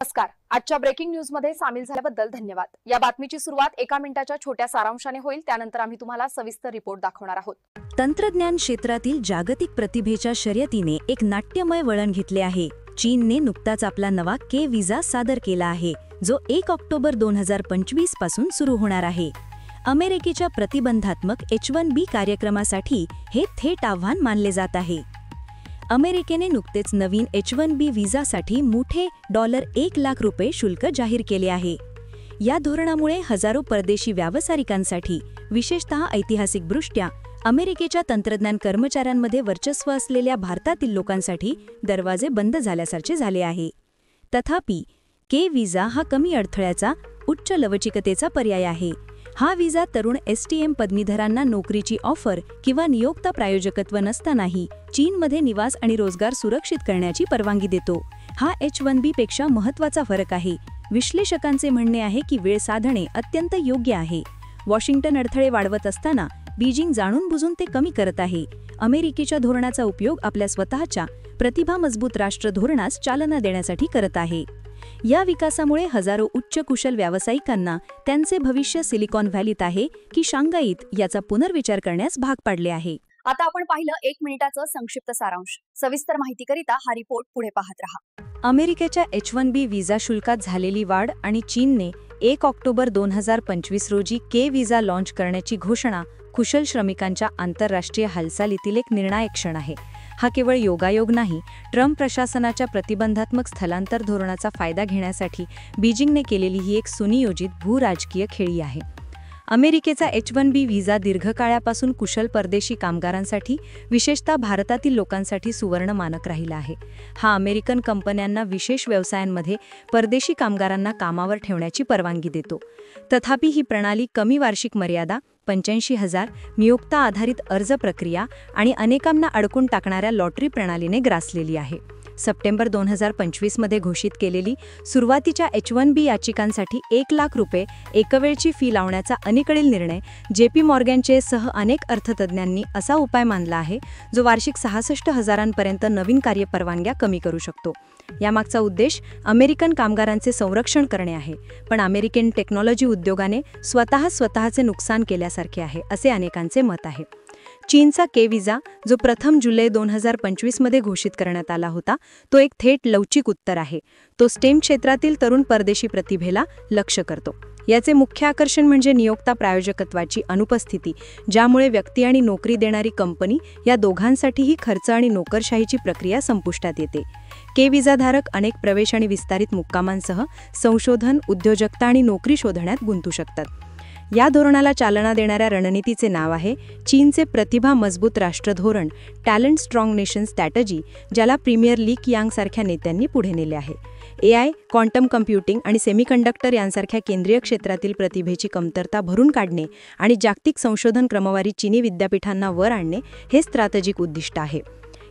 नमस्कार. आजच्या breaking news मध्ये सामील झाल्याबद्दल धन्यवाद. या बातमीची सुरुवात 1 मिनिटाच्या छोट्या सारांशाने होईल. त्यानंतर आम्ही तुम्हाला सविस्तर रिपोर्ट दाखवणार आहोत. तंत्रज्ञान क्षेत्रातील जागतिक प्रतिभेच्या शर्यतीने एक नाट्यमय वळण घेतले आहे. चीनने नुकताच आपला नवा के व्हिसा सादर केला आहे, जो 1 ऑक्टोबर 2025 पासून सुरू होणार आहे. अमेरिकेच्या प्रतिबंधात्मक H1B कार्यक्रमासाठी हे थेट आव्हान मानले जात आहे. अमेरिकेने नुकतेच नवीन H1B व्हिसासाठी मोठे $1 लाख शुल्क जाहीर केले आहे. या धोरणामुळे हजारो परदेशी व्यावसायिकांसाठी, विशेषतः ऐतिहासिकदृष्ट्या अमेरिकेच्या तंत्रज्ञान कर्मचाऱ्यांमध्ये वर्चस्व असलेल्या भारतातील लोकांसाठी दरवाजे बंद झाल्यासारखे झाले आहे. तथापि के व्हिसा हा कमी अडथळ्याचा, उच्च लवचिकतेचा पर्याय आहे. हा व्हिसा तरुण STM पदवीधरांना नोकरीची ऑफर किंवा नियोक्ता प्रायोजकत्व नसतानाही चीनमध्ये निवास आणि रोजगार सुरक्षित करण्याची परवानगी देतो. हा H1B पेक्षा महत्त्वाचा फरक आहे. विश्लेषकांचे म्हणणे आहे की वेळ साधणे अत्यंत योग्य आहे. वॉशिंग्टन अडथळे वाढवत असताना बीजिंग जाणून बुजून ते कमी करत आहे. अमेरिकेच्या धोरणाचा उपयोग आपल्या स्वतःच्या प्रतिभा मजबूत राष्ट्र धोरणास चालना देण्यासाठी करत आहे. या विकासामुळे हजारो उच्च कुशल व्यावसायिकांना त्यांचे भविष्य सिलिकॉन व्हॅलीत आहे की शांघाईत याचा पुनर्विचार करण्यास भाग पाडले आहे. आता आपण पाहिलं 1 मिनिटाचं संक्षिप्त सारांश. सविस्तर माहितीकरिता हा रिपोर्ट पुढे पाहत रहा. अमेरिकेच्या H1B व्हिसा शुल्कात झालेली वाढ आणि चीनने 1 ऑक्टोबर 2025 रोजी के व्हिसा लॉन्च करण्याची घोषणा कुशल श्रमिकांच्या आंतरराष्ट्रीय हालचालीतील एक निर्णायक क्षण आहे. हा केवळ योगायोग नाही, ट्रम्प प्रशासनाच्या प्रतिबंधात्मक स्थलांतर धोरणाचा फायदा घेण्यासाठी बीजिंगने केलेली ही एक सुनियोजित भूराजकीय खेळी आहे. अमेरिकेचा H1B व्हिसा दीर्घकाळापासून कुशल परदेशी कामगारांसाठी, विशेषतः भारतातील लोकांसाठी सुवर्ण मानक राहिला आहे. हा अमेरिकन कंपन्यांना विशेष व्यवसायांमध्ये परदेशी कामगारांना कामावर ठेवण्याची परवानगी देतो. तथापि ही प्रणाली कमी वार्षिक मर्यादा, 85,000 नियोक्ता आधारित अर्ज प्रक्रिया आणि अनेकांना अडकून टाकणाऱ्या लॉटरी प्रणालीने ग्रासलेली आहे. सप्टेंबर 2025 मध्ये घोषित केलेली सुरुवातीच्या H1B याचिकांसाठी $1 लाख एकवेळची फी लावण्याचा अलीकडील निर्णय JP मॉर्गनचे सह अनेक अर्थतज्ज्ञांनी असा उपाय मानला आहे, जो वार्षिक 66,000 पर्यंत नवीन कार्यपरवानग्या कमी करू शकतो. यामागचा उद्देश अमेरिकन कामगारांचे संरक्षण करणे आहे, पण अमेरिकन टेक्नॉलॉजी उद्योगाने स्वतःचे नुकसान केल्यासारखे आहे, असे अनेकांचे मत आहे. चीनचा के व्हिसा, जो प्रथम जुलै 2025 मध्ये घोषित करण्यात आला होता, तो एक थेट लवचिक उत्तर आहे. तो स्टेम क्षेत्रातील तरुण परदेशी प्रतिभेला लक्ष्य करतो. याचे मुख्य आकर्षण म्हणजे नियोक्ता प्रायोजकत्वाची अनुपस्थिती, ज्यामुळे व्यक्ती आणि नोकरी देणारी कंपनी या दोघांसाठीही खर्च आणि नोकरशाहीची प्रक्रिया संपुष्टात येते. के व्हिसाधारक अनेक प्रवेश आणि विस्तारित मुक्कामांसह संशोधन, उद्योजकता आणि नोकरी शोधण्यात गुंतू शकतात. या धोरणाला चालना देणाऱ्या रणनीतीचे नाव आहे चीनचे प्रतिभा मजबूत राष्ट्र धोरण, टॅलेंट स्ट्रॉंग नेशन स्ट्रॅटजी, ज्याला प्रीमियर ली कियांगसारख्या नेत्यांनी पुढे नेले आहे. AI, क्वांटम कम्प्युटिंग आणि सेमीकंडक्टर यांसारख्या केंद्रीय क्षेत्रातील प्रतिभेची कमतरता भरून काढणे आणि जागतिक संशोधन क्रमवारी चीनी विद्यापीठांना वर आणणे हे स्ट्रॅटेजिक उद्दिष्ट आहे.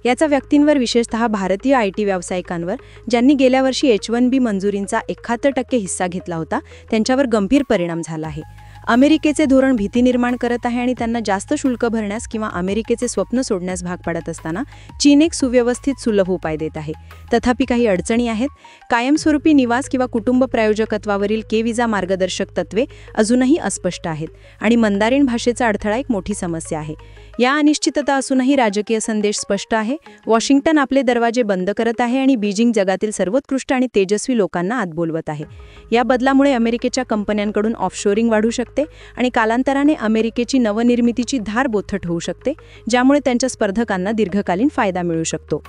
याचा व्यक्तींवर, विशेषतः भारतीय IT व्यावसायिकांवर, ज्यांनी गेल्या वर्षी H1B मंजुरींचा 71% हिस्सा घेतला होता, त्यांच्यावर गंभीर परिणाम झाला आहे. अमेरिकेचे धोरण भीती निर्माण करत आहे आणि त्यांना जास्त शुल्क भरण्यास किंवा अमेरिकेचे स्वप्न सोडण्यास भाग पाडत असताना चीन एक सुव्यवस्थित सुलभ उपाय देत आहे. तथापि काही अडचणी आहेत. कायमस्वरूपी निवास किंवा कुटुंब प्रायोजकत्वावरील के व्हिसा मार्गदर्शक तत्त्वे अजूनही अस्पष्ट आहेत आणि मंदारिन भाषेचा अडथळा एक मोठी समस्या आहे. या अनिश्चितता असूनही राजकीय संदेश स्पष्ट आहे. वॉशिंग्टन आपले दरवाजे बंद करत आहे आणि बीजिंग जगातील सर्वोत्कृष्ट आणि तेजस्वी लोकांना आत बोलवत आहे. या बदलामुळे अमेरिकेच्या कंपन्यांकडून ऑफशोरिंग वाढू शकते आणि कालांतराने अमेरिकेची नवनिर्मितीची धार बोथट होऊ शकते, ज्यामुळे त्यांच्या स्पर्धकांना दीर्घकालीन फायदा मिळू शकतो.